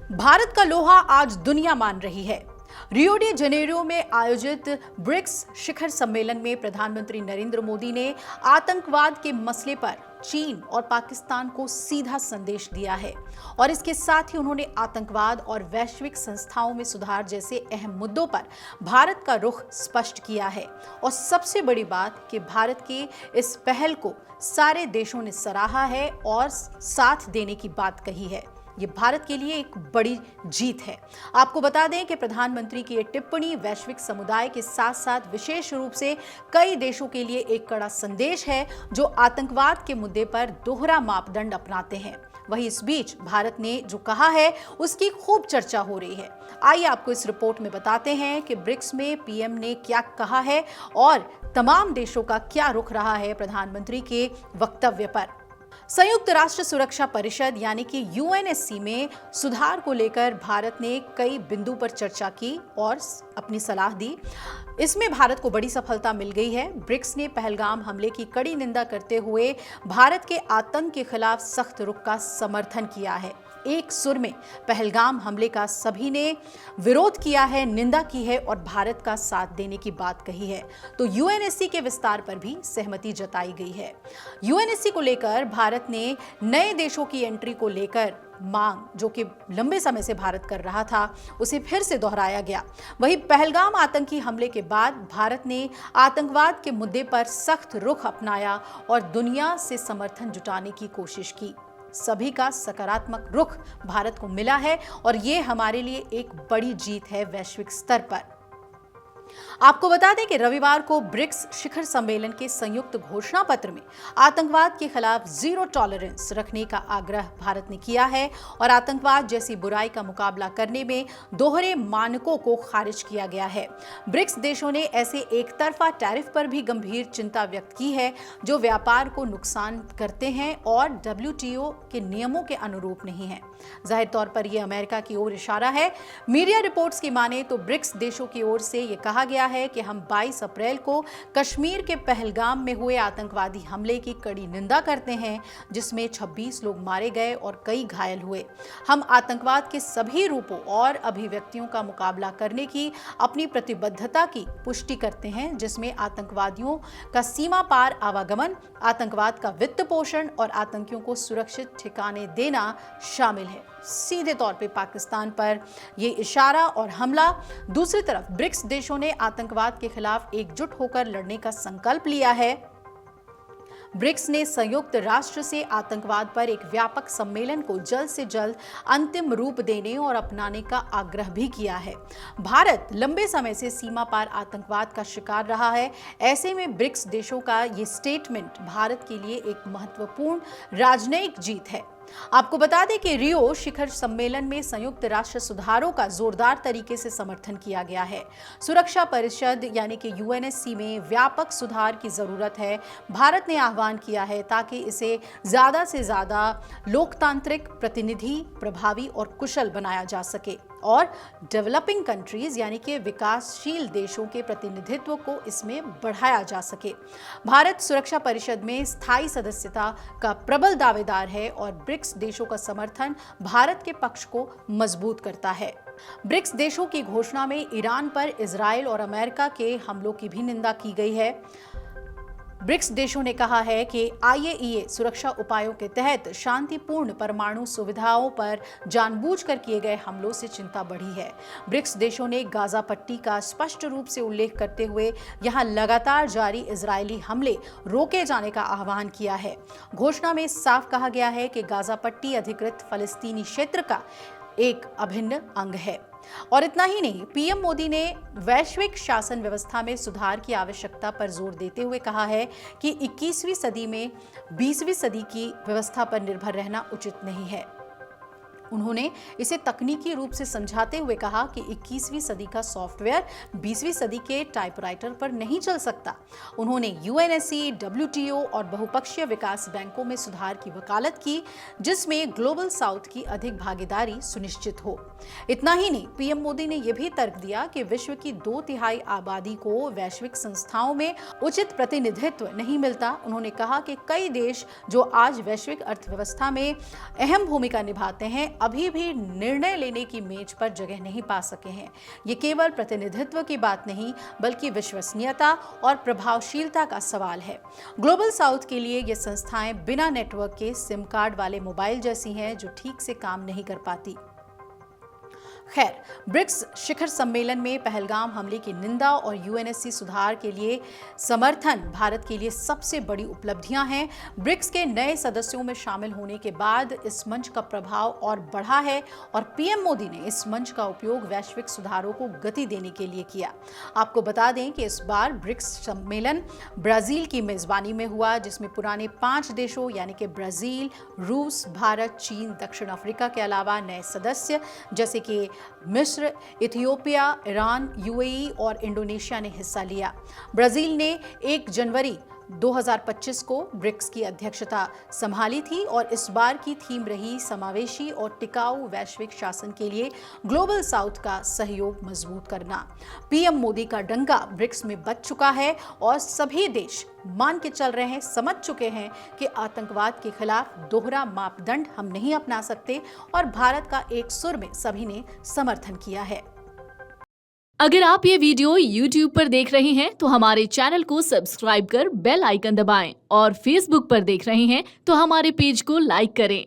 भारत का लोहा आज दुनिया मान रही है। रियो डी जेनेरो में आयोजित ब्रिक्स शिखर सम्मेलन में प्रधानमंत्री नरेंद्र मोदी ने आतंकवाद के मसले पर चीन और पाकिस्तान को सीधा संदेश दिया है और इसके साथ ही उन्होंने आतंकवाद और वैश्विक संस्थाओं में सुधार जैसे अहम मुद्दों पर भारत का रुख स्पष्ट किया है। और सबसे बड़ी बात कि भारत की इस पहल को सारे देशों ने सराहा है और साथ देने की बात कही है। ये भारत के लिए एक बड़ी जीत है। आपको बता दें कि प्रधानमंत्री की ये टिप्पणी वैश्विक समुदाय के साथ साथ विशेष रूप से कई देशों के लिए एक कड़ा संदेश है जो आतंकवाद के मुद्दे पर दोहरा मापदंड अपनाते हैं। वहीं इस बीच भारत ने जो कहा है उसकी खूब चर्चा हो रही है। आइए आपको इस रिपोर्ट में बताते हैं कि ब्रिक्स में पीएम ने क्या कहा है और तमाम देशों का क्या रुख रहा है प्रधानमंत्री के वक्तव्य पर। संयुक्त राष्ट्र सुरक्षा परिषद यानी कि यूएनएससी में सुधार को लेकर भारत ने कई बिंदु पर चर्चा की और अपनी सलाह दी। इसमें भारत को बड़ी सफलता मिल गई है। ब्रिक्स ने पहलगाम हमले की कड़ी निंदा करते हुए भारत के आतंक के खिलाफ सख्त रुख का समर्थन किया है। एक सुर में पहलगाम हमले का सभी ने विरोध किया है, निंदा की है और भारत का साथ देने की बात कही है। तो यूएनएससी के विस्तार पर भी सहमति जताई गई है। यूएनएससी को लेकर भारत ने नए देशों की एंट्री को लेकर मांग जो कि लंबे समय से भारत कर रहा था उसे फिर से दोहराया गया। वहीं पहलगाम आतंकी हमले के बाद भारत ने आतंकवाद के मुद्दे पर सख्त रुख अपनाया और दुनिया से समर्थन जुटाने की कोशिश की। सभी का सकारात्मक रुख भारत को मिला है और ये हमारे लिए एक बड़ी जीत है वैश्विक स्तर पर। आपको बता दें कि रविवार को ब्रिक्स शिखर सम्मेलन के संयुक्त घोषणा पत्र में आतंकवाद के खिलाफ जीरो टॉलरेंस रखने का आग्रह भारत ने किया है और आतंकवाद जैसी बुराई का मुकाबला करने में दोहरे मानकों को खारिज किया गया है। ब्रिक्स देशों ने ऐसे एक तरफा टैरिफ पर भी गंभीर चिंता व्यक्त की है जो व्यापार को नुकसान करते हैं और WTO के नियमों के अनुरूप नहीं है। जाहिर तौर पर यह अमेरिका की ओर इशारा है। मीडिया रिपोर्ट्स की माने तो ब्रिक्स देशों की ओर से यह कहा गया है कि हम 22 अप्रैल को कश्मीर के पहलगाम में हुए आतंकवादी हमले की कड़ी निंदा करते हैं जिसमें 26 लोग मारे गए और कई घायल हुए। हम आतंकवाद के सभी रूपों और अभिव्यक्तियों का मुकाबला करने की अपनी प्रतिबद्धता की पुष्टि करते हैं जिसमें आतंकवादियों का सीमा पार आवागमन, आतंकवाद का वित्त पोषण और आतंकियों को सुरक्षित ठिकाने देना शामिल है। सीधे तौर पे पाकिस्तान पर यह इशारा और हमला। दूसरी तरफ ब्रिक्स देशों ने आतंकवाद के खिलाफ एकजुट होकर लड़ने का संकल्प लिया है। ब्रिक्स ने संयुक्त राष्ट्र से आतंकवाद पर एक व्यापक सम्मेलन को जल्द से जल्द अंतिम रूप देने और अपनाने का आग्रह भी किया है। भारत लंबे समय से सीमा पार आतंकवाद का शिकार रहा है। ऐसे में ब्रिक्स देशों का ये स्टेटमेंट भारत के लिए एक महत्वपूर्ण राजनयिक जीत है। आपको बता दें कि रियो शिखर सम्मेलन में संयुक्त राष्ट्र सुधारों का जोरदार तरीके से समर्थन किया गया है। सुरक्षा परिषद यानी कि यूएनएससी में व्यापक सुधार की जरूरत है। भारत ने आह्वान किया है ताकि इसे ज्यादा से ज्यादा लोकतांत्रिक, प्रतिनिधि, प्रभावी और कुशल बनाया जा सके और डेवलपिंग कंट्रीज यानी कि विकासशील देशों के प्रतिनिधित्व को इसमें बढ़ाया जा सके। भारत सुरक्षा परिषद में स्थायी सदस्यता का प्रबल दावेदार है और ब्रिक्स देशों का समर्थन भारत के पक्ष को मजबूत करता है। ब्रिक्स देशों की घोषणा में ईरान पर इजराइल और अमेरिका के हमलों की भी निंदा की गई है। ब्रिक्स देशों ने कहा है कि IAEA सुरक्षा उपायों के तहत शांतिपूर्ण परमाणु सुविधाओं पर जानबूझकर किए गए हमलों से चिंता बढ़ी है। ब्रिक्स देशों ने गाजा पट्टी का स्पष्ट रूप से उल्लेख करते हुए यहां लगातार जारी इजरायली हमले रोके जाने का आह्वान किया है। घोषणा में साफ कहा गया है कि गाजा पट्टी अधिकृत फलस्तीनी क्षेत्र का एक अभिन्न अंग है। और इतना ही नहीं, पीएम मोदी ने वैश्विक शासन व्यवस्था में सुधार की आवश्यकता पर जोर देते हुए कहा है कि 21वीं सदी में 20वीं सदी की व्यवस्था पर निर्भर रहना उचित नहीं है। उन्होंने इसे तकनीकी रूप से समझाते हुए कहा कि 21वीं सदी का सॉफ्टवेयर 20वीं सदी के टाइपराइटर पर नहीं चल सकता। उन्होंने यूएनएससी, WTO और बहुपक्षीय विकास बैंकों में सुधार की वकालत की जिसमें ग्लोबल साउथ की अधिक भागीदारी सुनिश्चित हो। इतना ही नहीं, पीएम मोदी ने यह भी तर्क दिया कि विश्व की 2/3 आबादी को वैश्विक संस्थाओं में उचित प्रतिनिधित्व नहीं मिलता। उन्होंने कहा कि कई देश जो आज वैश्विक अर्थव्यवस्था में अहम भूमिका निभाते हैं अभी भी निर्णय लेने की मेज पर जगह नहीं पा सके हैं। ये केवल प्रतिनिधित्व की बात नहीं, बल्कि विश्वसनीयता और प्रभावशीलता का सवाल है। ग्लोबल साउथ के लिए ये संस्थाएं बिना नेटवर्क के सिम कार्ड वाले मोबाइल जैसी हैं, जो ठीक से काम नहीं कर पाती। खैर, ब्रिक्स शिखर सम्मेलन में पहलगाम हमले की निंदा और यूएनएससी सुधार के लिए समर्थन भारत के लिए सबसे बड़ी उपलब्धियां हैं। ब्रिक्स के नए सदस्यों में शामिल होने के बाद इस मंच का प्रभाव और बढ़ा है और पीएम मोदी ने इस मंच का उपयोग वैश्विक सुधारों को गति देने के लिए किया। आपको बता दें कि इस बार ब्रिक्स सम्मेलन ब्राजील की मेजबानी में हुआ, जिसमें पुराने 5 देशों यानी कि ब्राजील, रूस, भारत, चीन, दक्षिण अफ्रीका के अलावा नए सदस्य जैसे कि मिस्र, इथियोपिया, ईरान, यूएई और इंडोनेशिया ने हिस्सा लिया। ब्राजील ने 1 जनवरी 2025 को ब्रिक्स की अध्यक्षता संभाली थी और इस बार की थीम रही समावेशी और टिकाऊ वैश्विक शासन के लिए ग्लोबल साउथ का सहयोग मजबूत करना। पीएम मोदी का डंका ब्रिक्स में बज चुका है और सभी देश मान के चल रहे हैं, समझ चुके हैं कि आतंकवाद के खिलाफ दोहरा मापदंड हम नहीं अपना सकते और भारत का एक सुर में सभी ने समर्थन किया है। अगर आप ये वीडियो YouTube पर देख रहे हैं तो हमारे चैनल को सब्सक्राइब कर बेल आइकन दबाएं और Facebook पर देख रहे हैं तो हमारे पेज को लाइक करें।